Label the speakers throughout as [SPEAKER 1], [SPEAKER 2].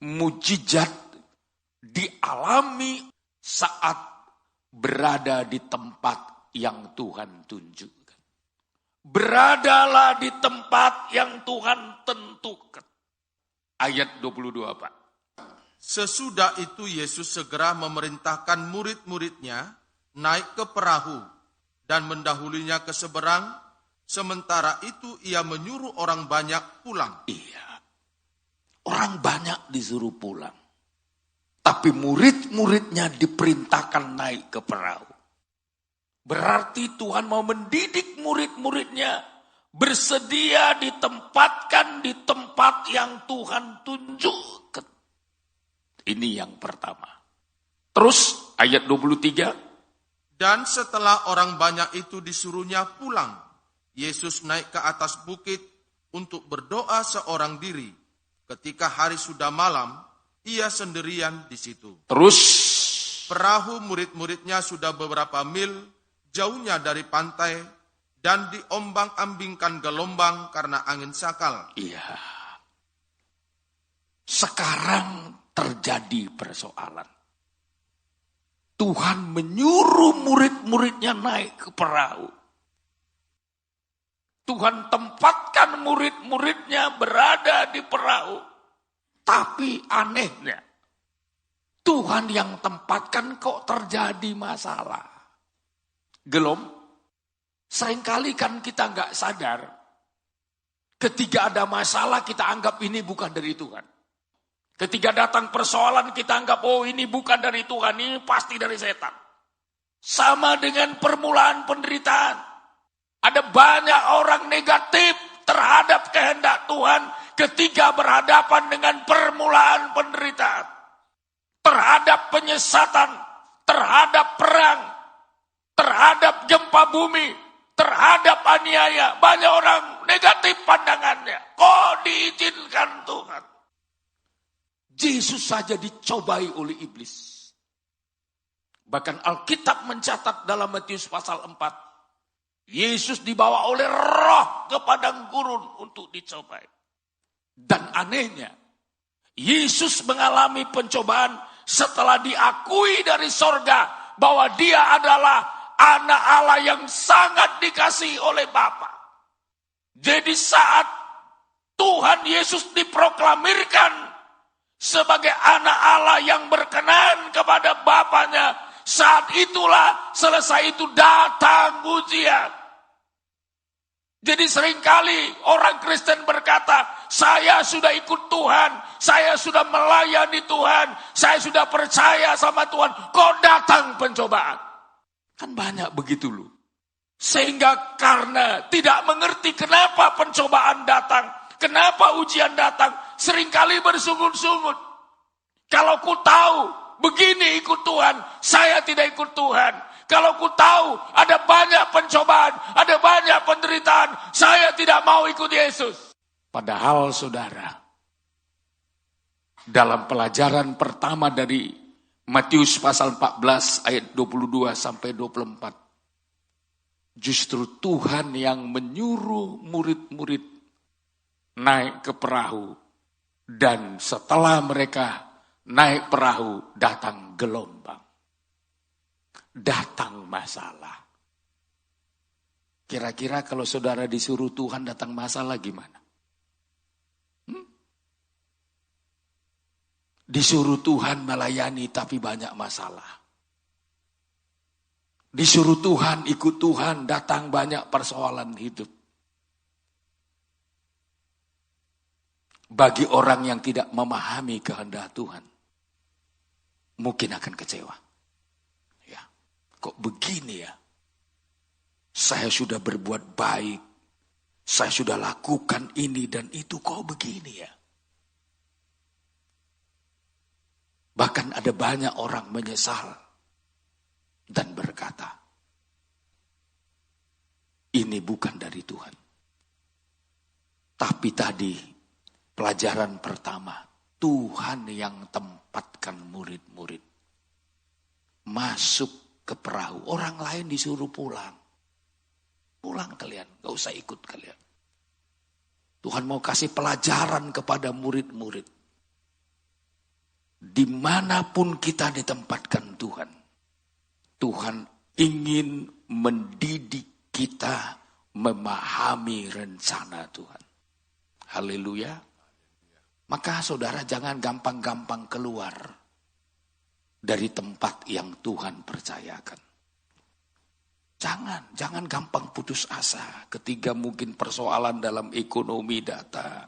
[SPEAKER 1] mujizat dialami saat berada di tempat yang Tuhan tunjukkan. Beradalah di tempat yang Tuhan tentukan. Ayat 22, Pak.
[SPEAKER 2] Sesudah itu Yesus segera memerintahkan murid-muridnya naik ke perahu dan mendahulinya ke seberang. Sementara itu ia menyuruh orang banyak pulang.
[SPEAKER 1] Iya, orang banyak disuruh pulang. Tapi murid-muridnya diperintahkan naik ke perahu. Berarti Tuhan mau mendidik murid-muridnya bersedia ditempatkan di tempat yang Tuhan tunjukkan. Ini yang pertama. Terus ayat 23.
[SPEAKER 2] Dan setelah orang banyak itu disuruhnya pulang, Yesus naik ke atas bukit untuk berdoa seorang diri. Ketika hari sudah malam, ia sendirian di situ.
[SPEAKER 1] Terus
[SPEAKER 2] perahu murid-muridnya sudah beberapa mil jauhnya dari pantai dan diombang-ambingkan gelombang karena angin sakal.
[SPEAKER 1] Iya. Sekarang terjadi persoalan. Tuhan menyuruh murid-muridnya naik ke perahu. Tuhan tempatkan murid-muridnya berada di perahu. Tapi anehnya, Tuhan yang tempatkan kok terjadi masalah. Gelom, seringkali kan kita nggak sadar. Ketika ada masalah kita anggap ini bukan dari Tuhan. Ketika datang persoalan kita anggap, oh ini bukan dari Tuhan, ini pasti dari setan. Sama dengan permulaan penderitaan. Ada banyak orang negatif terhadap kehendak Tuhan ketika berhadapan dengan permulaan penderitaan. Terhadap penyesatan, terhadap perang, terhadap gempa bumi, terhadap aniaya. Banyak orang negatif pandangannya. Kok diizinkan Tuhan? Yesus saja dicobai oleh iblis. Bahkan Alkitab mencatat dalam Matius pasal 4. Yesus dibawa oleh roh ke padang gurun untuk dicobai. Dan anehnya, Yesus mengalami pencobaan setelah diakui dari sorga bahwa dia adalah anak Allah yang sangat dikasihi oleh Bapa. Jadi saat Tuhan Yesus diproklamirkan sebagai anak Allah yang berkenan kepada Bapanya, saat itulah selesai itu datang ujian. Jadi seringkali orang Kristen berkata, saya sudah ikut Tuhan, saya sudah melayani Tuhan, saya sudah percaya sama Tuhan, kok datang pencobaan? Kan banyak begitu loh. Sehingga karena tidak mengerti kenapa pencobaan datang, kenapa ujian datang, seringkali bersungut-sungut. Kalau ku tahu begini ikut Tuhan, saya tidak ikut Tuhan. Kalau ku tahu ada banyak pencobaan, ada banyak penderitaan, saya tidak mau ikut Yesus. Padahal saudara, dalam pelajaran pertama dari Matius pasal 14 ayat 22 sampai 24, justru Tuhan yang menyuruh murid-murid naik ke perahu, dan setelah mereka naik perahu datang gelombang, datang masalah. Kira-kira kalau saudara disuruh Tuhan datang masalah gimana? Disuruh Tuhan melayani tapi banyak masalah. Disuruh Tuhan, ikut Tuhan, datang banyak persoalan hidup. Bagi orang yang tidak memahami kehendak Tuhan, mungkin akan kecewa. Ya, kok begini ya? Saya sudah berbuat baik, saya sudah lakukan ini dan itu, kok begini ya? Bahkan ada banyak orang menyesal dan berkata, ini bukan dari Tuhan. Tapi tadi pelajaran pertama, Tuhan yang tempatkan murid-murid masuk ke perahu. Orang lain disuruh pulang. Pulang kalian, gak usah ikut kalian. Tuhan mau kasih pelajaran kepada murid-murid. dimanapun kita ditempatkan Tuhan, Tuhan ingin mendidik kita memahami rencana Tuhan. Haleluya. Maka saudara jangan gampang-gampang keluar dari tempat yang Tuhan percayakan. Jangan gampang putus asa ketika mungkin persoalan dalam ekonomi datang.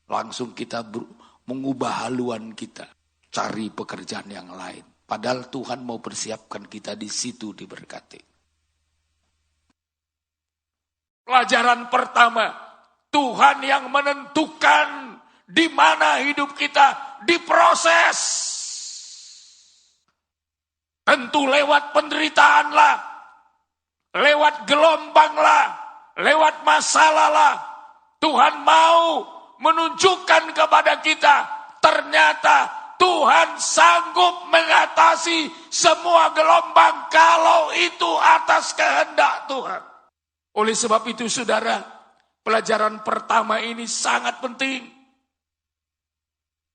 [SPEAKER 1] Langsung kita mengubah haluan kita, cari pekerjaan yang lain. Padahal Tuhan mau persiapkan kita di situ diberkati. Pelajaran pertama, Tuhan yang menentukan di mana hidup kita diproses. Tentu lewat penderitaan lah, lewat gelombang lah, lewat masalah lah. Tuhan mau menunjukkan kepada kita, ternyata Tuhan sanggup mengatasi semua gelombang kalau itu atas kehendak Tuhan. Oleh sebab itu saudara, pelajaran pertama ini sangat penting.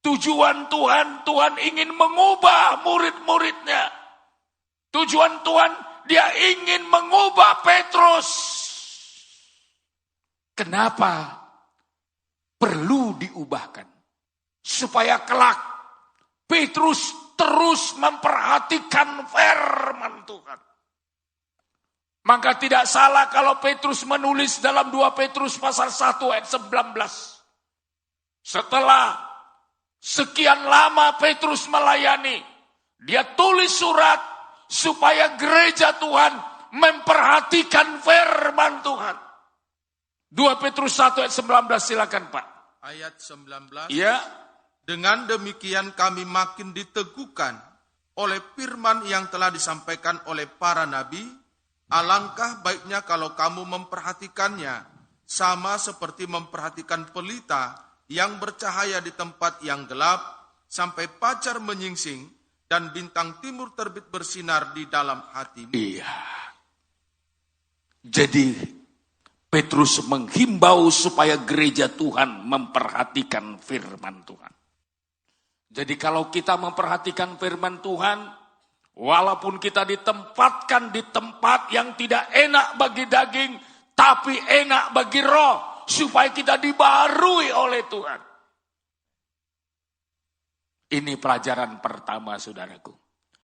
[SPEAKER 1] Tujuan Tuhan, Tuhan ingin mengubah murid-muridnya. Tujuan Tuhan, dia ingin mengubah Petrus. Kenapa perlu diubahkan? Supaya kelak Petrus terus memperhatikan firman Tuhan. Maka tidak salah kalau Petrus menulis dalam 2 Petrus pasal 1 ayat 19. Setelah sekian lama Petrus melayani, dia tulis surat supaya gereja Tuhan memperhatikan firman Tuhan. 2 Petrus 1 ayat 19, silakan Pak.
[SPEAKER 2] Ayat 19.
[SPEAKER 1] Ya.
[SPEAKER 2] Dengan demikian kami makin diteguhkan oleh firman yang telah disampaikan oleh para nabi. Alangkah baiknya kalau kamu memperhatikannya, sama seperti memperhatikan pelita yang bercahaya di tempat yang gelap, sampai fajar menyingsing dan bintang timur terbit bersinar di dalam hatimu.
[SPEAKER 1] Iya. Jadi Petrus menghimbau supaya gereja Tuhan memperhatikan firman Tuhan. Jadi kalau kita memperhatikan firman Tuhan, walaupun kita ditempatkan di tempat yang tidak enak bagi daging, tapi enak bagi roh, supaya kita dibaharui oleh Tuhan. Ini pelajaran pertama saudaraku.